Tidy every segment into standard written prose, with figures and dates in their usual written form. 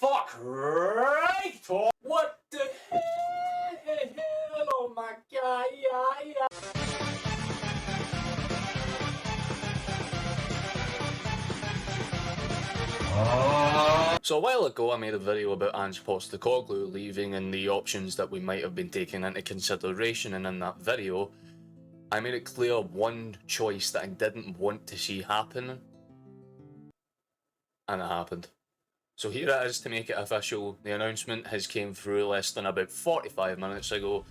fuck right, Tom. What the hell? Oh my god, yeah. So a while ago I made a video about Ange Postecoglou leaving and the options that we might have been taking into consideration, and in that video I made it clear one choice that I didn't want to see happen, and it happened. So here it is to make it official. The announcement has came through less than about 45 minutes ago.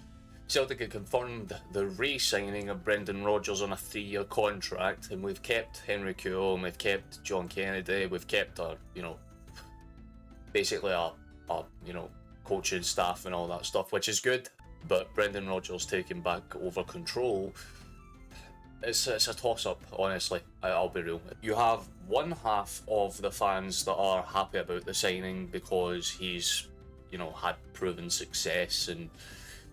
Celtic had confirmed the re-signing of Brendan Rodgers on a 3-year contract, and we've kept Henry Kuhl, we've kept John Kennedy, we've kept our, basically our coaching staff and all that stuff, which is good. But Brendan Rodgers taking back over control, it's a toss-up, honestly. I'll be real. You have one half of the fans that are happy about the signing because he's, had proven success, and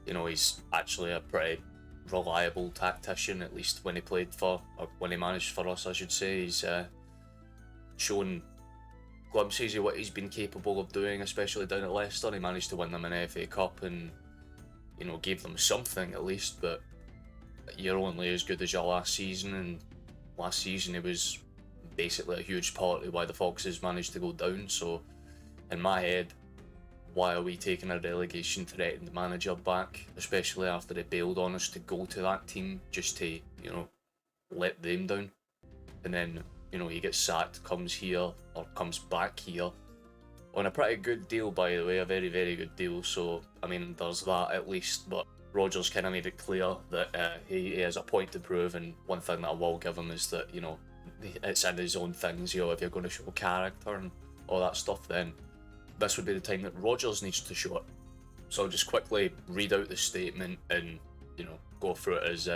he's actually a pretty reliable tactician, at least when he played for, or when he managed for us, I should say. He's shown glimpses of what he's been capable of doing, especially down at Leicester. He managed to win them an FA Cup and, gave them something at least, but you're only as good as your last season, and last season it was basically a huge part of why the Foxes managed to go down. So in my head, why are we taking a relegation threatened manager back, especially after they bailed on us to go to that team just to, let them down? And then, he gets sacked, comes here, or comes back here on a pretty good deal, by the way, a very, very good deal. So, there's that at least, but Rodgers kind of made it clear that he has a point to prove, and one thing that I will give him is that, it's in his own things. If you're going to show character and all that stuff, then this would be the time that Rodgers needs to show it. So I'll just quickly read out the statement and, go through it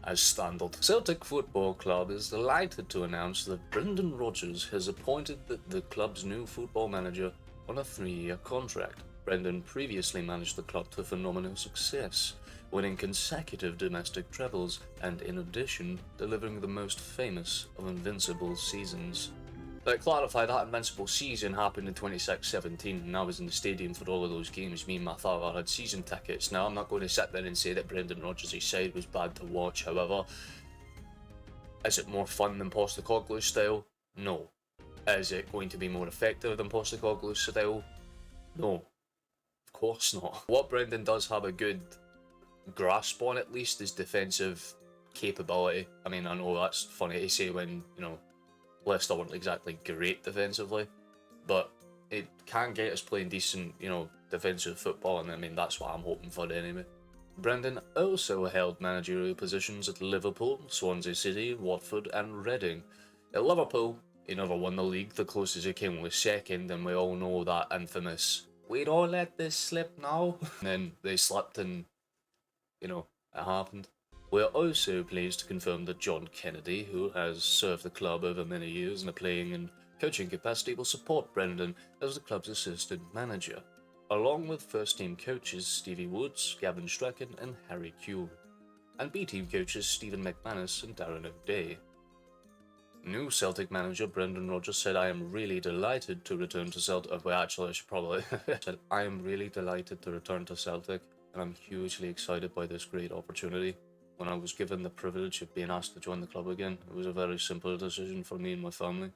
as standard. Celtic Football Club is delighted to announce that Brendan Rodgers has appointed the club's new football manager on a 3-year contract. Brendan previously managed the club to phenomenal success, winning consecutive domestic trebles and, in addition, delivering the most famous of invincible seasons. To clarify, that invincible season happened in 26-17, and I was in the stadium for all of those games. Me and my father had season tickets. Now, I'm not going to sit there and say that Brendan Rodgers' side was bad to watch. However, is it more fun than Postecoglou's style? No. Is it going to be more effective than Postecoglou's style? No. Of course not. What Brendan does have a good grasp on, at least, is defensive capability. I know that's funny to say when, Leicester weren't exactly great defensively, but it can get us playing decent, defensive football, and that's what I'm hoping for anyway. Brendan also held managerial positions at Liverpool, Swansea City, Watford and Reading. At Liverpool, he never won the league. The closest he came was second, and we all know that infamous, "We don't let this slip now." And then they slipped, and, it happened. We are also pleased to confirm that John Kennedy, who has served the club over many years in a playing and coaching capacity, will support Brendan as the club's assistant manager, along with first-team coaches Stevie Woods, Gavin Strachan and Harry Kuhl, and B-team coaches Stephen McManus and Darren O'Day. New Celtic manager Brendan Rodgers said, "I am really delighted to return to Celtic." Well, actually, I should probably said, "I am really delighted to return to Celtic, and I'm hugely excited by this great opportunity. When I was given the privilege of being asked to join the club again, it was a very simple decision for me and my family.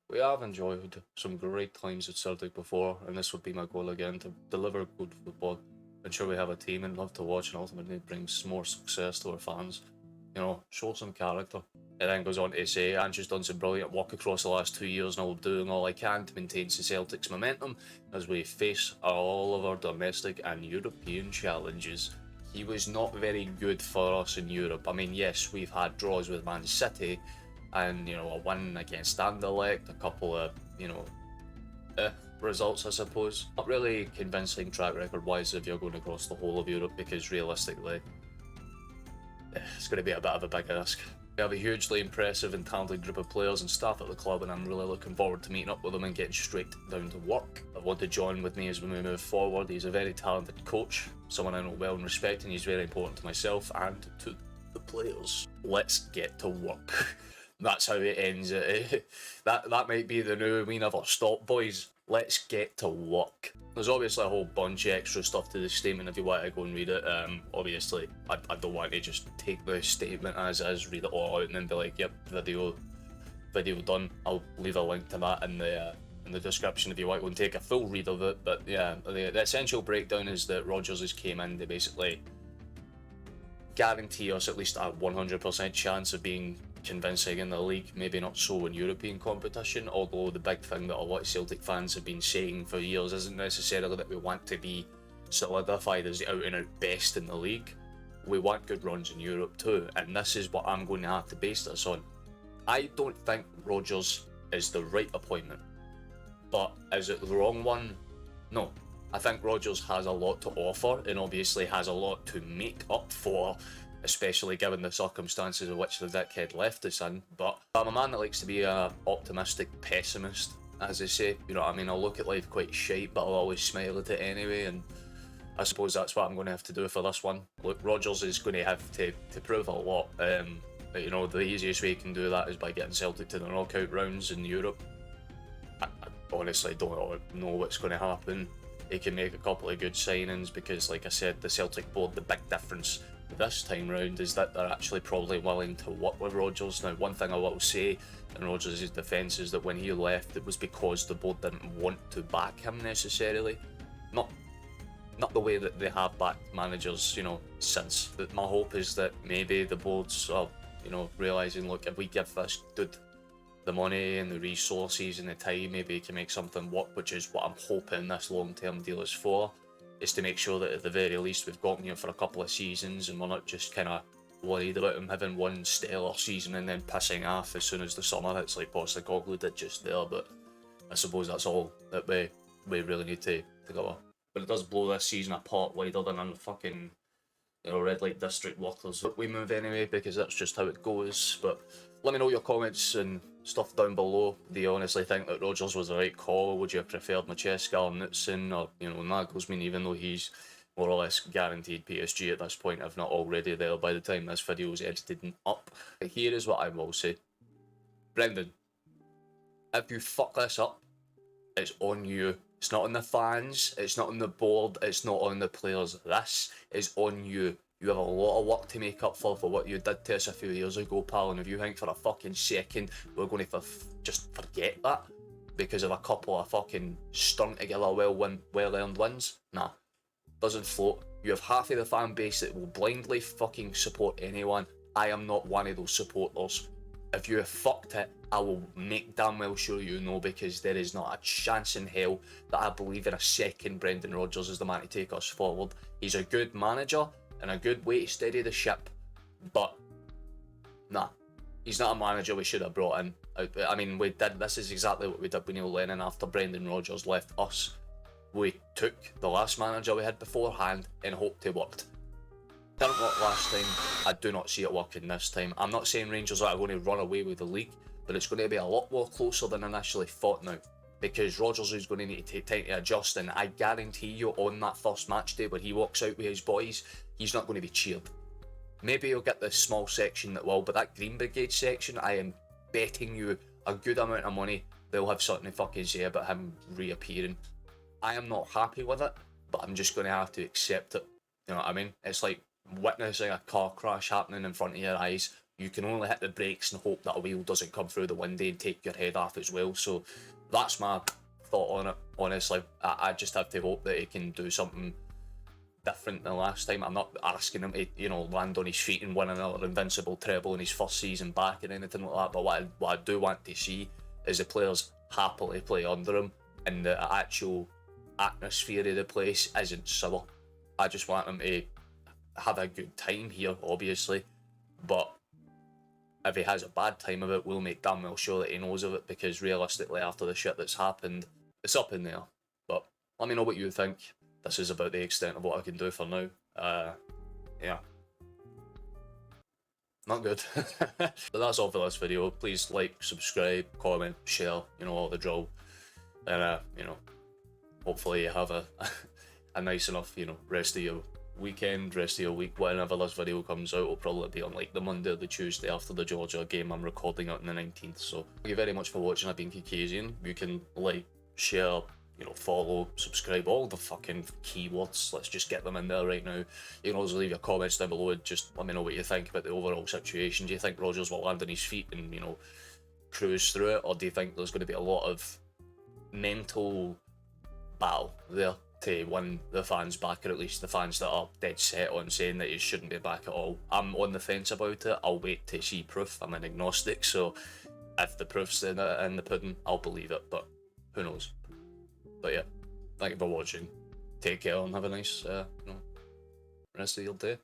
We have enjoyed some great times at Celtic before, and this would be my goal again, to deliver good football, ensure we have a team and love to watch, and ultimately bring more success to our fans. Show some character." It then goes on to say, "Ange has done some brilliant work across the last 2 years, and I will be doing all I can to maintain Celtic's momentum as we face all of our domestic and European challenges." He was not very good for us in Europe. Yes, we've had draws with Man City and, a win against Anderlecht, a couple of, results, I suppose. Not really convincing track record-wise if you're going across the whole of Europe, because realistically, it's going to be a bit of a big ask. We have a hugely impressive and talented group of players and staff at the club, and I'm really looking forward to meeting up with them and getting straight down to work. I want to join with me as we move forward. He's a very talented coach, someone I know well and respect, and he's very important to myself and to the players. Let's get to work. That's how it ends. That might be the new "we never stop, boys." let's get to work. There's obviously a whole bunch of extra stuff to the statement if you want to go and read it. Obviously, I don't want to just take the statement as is, read it all out, and then be like, yep, video done. I'll leave a link to that in the description if you want to go and take a full read of it. But yeah, the essential breakdown is that Rodgers has came in to basically guarantee us at least a 100% chance of being convincing in the league, maybe not so in European competition, although the big thing that a lot of Celtic fans have been saying for years isn't necessarily that we want to be solidified as the out and out best in the league. We want good runs in Europe too, and this is what I'm going to have to base this on. I don't think Rodgers is the right appointment, but is it the wrong one? No. I think Rodgers has a lot to offer and obviously has a lot to make up for, especially given the circumstances in which the dickhead left us in. But I'm a man that likes to be an optimistic pessimist, as they say. You know what I mean? I'll look at life quite shite, but I'll always smile at it anyway, and I suppose that's what I'm going to have to do for this one. Look, Rodgers is going to have to prove a lot. But, you know, the easiest way you can do that is by getting Celtic to the knockout rounds in Europe. I honestly don't know what's going to happen. He can make a couple of good signings because, like I said, the Celtic board, the big difference this time round is that they're actually probably willing to work with Rodgers. Now, one thing I will say in Rodgers' defence is that when he left, it was because the board didn't want to back him necessarily. Not the way that they have backed managers, you know, since. But my hope is that maybe the boards are, you know, realising, look, if we give this dude the money and the resources and the time, maybe he can make something work, which is what I'm hoping this long-term deal is for, is to make sure that at the very least we've got him here for a couple of seasons and we're not just kind of worried about him having one stellar season and then pissing off as soon as the summer hits, like Postecoglou did just there. But I suppose that's all that we really need to go. But it does blow this season apart wider than in the fucking, you know, red light district workers. But we move anyway because that's just how it goes. But let me know your comments and stuff down below. Do you honestly think that Rodgers was the right call? Would you have preferred Macheska or Knutson or, you know, Nagelsmann, even though he's more or less guaranteed PSG at this point, if not already there by the time this video is edited and up? Here is what I will say. Brendan, if you fuck this up, it's on you. It's not on the fans, it's not on the board, it's not on the players. This is on you. You have a lot of work to make up for what you did to us a few years ago, pal, and if you think for a fucking second we're going to just forget that because of a couple of fucking strung together well-earned wins, nah, doesn't float. You have half of the fan base that will blindly fucking support anyone. I am not one of those supporters. If you have fucked it, I will make damn well sure you know, because there is not a chance in hell that I believe in a second Brendan Rodgers is the man to take us forward. He's a good manager and a good way to steady the ship, but nah, he's not a manager we should have brought in. I mean, this is exactly what we did with Neil Lennon after Brendan Rodgers left us. We took the last manager we had beforehand and hoped it worked. Didn't work last time. I do not see it working this time. I'm not saying Rangers are going to run away with the league, but it's going to be a lot more closer than initially thought now, because Rodgers is going to need to take time to adjust, and I guarantee you on that first match day when he walks out with his boys, he's not going to be cheered. Maybe he'll get the small section that will, but that Green Brigade section, I am betting you a good amount of money they'll have something to fucking say about him reappearing. I am not happy with it, but I'm just going to have to accept it. You know what I mean? It's like witnessing a car crash happening in front of your eyes. You can only hit the brakes and hope that a wheel doesn't come through the window and take your head off as well. So that's my thought on it, honestly. I just have to hope that he can do something different than last time. I'm not asking him to, you know, land on his feet and win another invincible treble in his first season back or anything like that, but what I do want to see is the players happily play under him and the actual atmosphere of the place isn't sour. I just want him to have a good time here, obviously, but if he has a bad time of it, we'll make damn well sure that he knows of it, because realistically, after the shit that's happened, it's up in there. But let me know what you think. This is about the extent of what I can do for now. Yeah. Not good. But that's all for this video. Please like, subscribe, comment, share, you know, all the drill. And, you know, hopefully you have a nice enough, you know, rest of your weekend, rest of your week. Whenever this video comes out, it'll probably be on like the Monday or the Tuesday after the Georgia game. I'm recording it on the 19th. So thank you very much for watching. I've been Caucasian. You can like, share, follow, subscribe, all the fucking keywords. Let's just get them in there right now. You can also leave your comments down below and just let me know what you think about the overall situation. Do you think Rodgers will land on his feet and, cruise through it, or do you think there's going to be a lot of mental battle there to win the fans back, or at least the fans that are dead set on saying that he shouldn't be back at all? I'm on the fence about it. I'll wait to see proof. I'm an agnostic, so if the proof's in the pudding, I'll believe it, but who knows. But yeah, thank you for watching. Take care and have a nice rest of your day.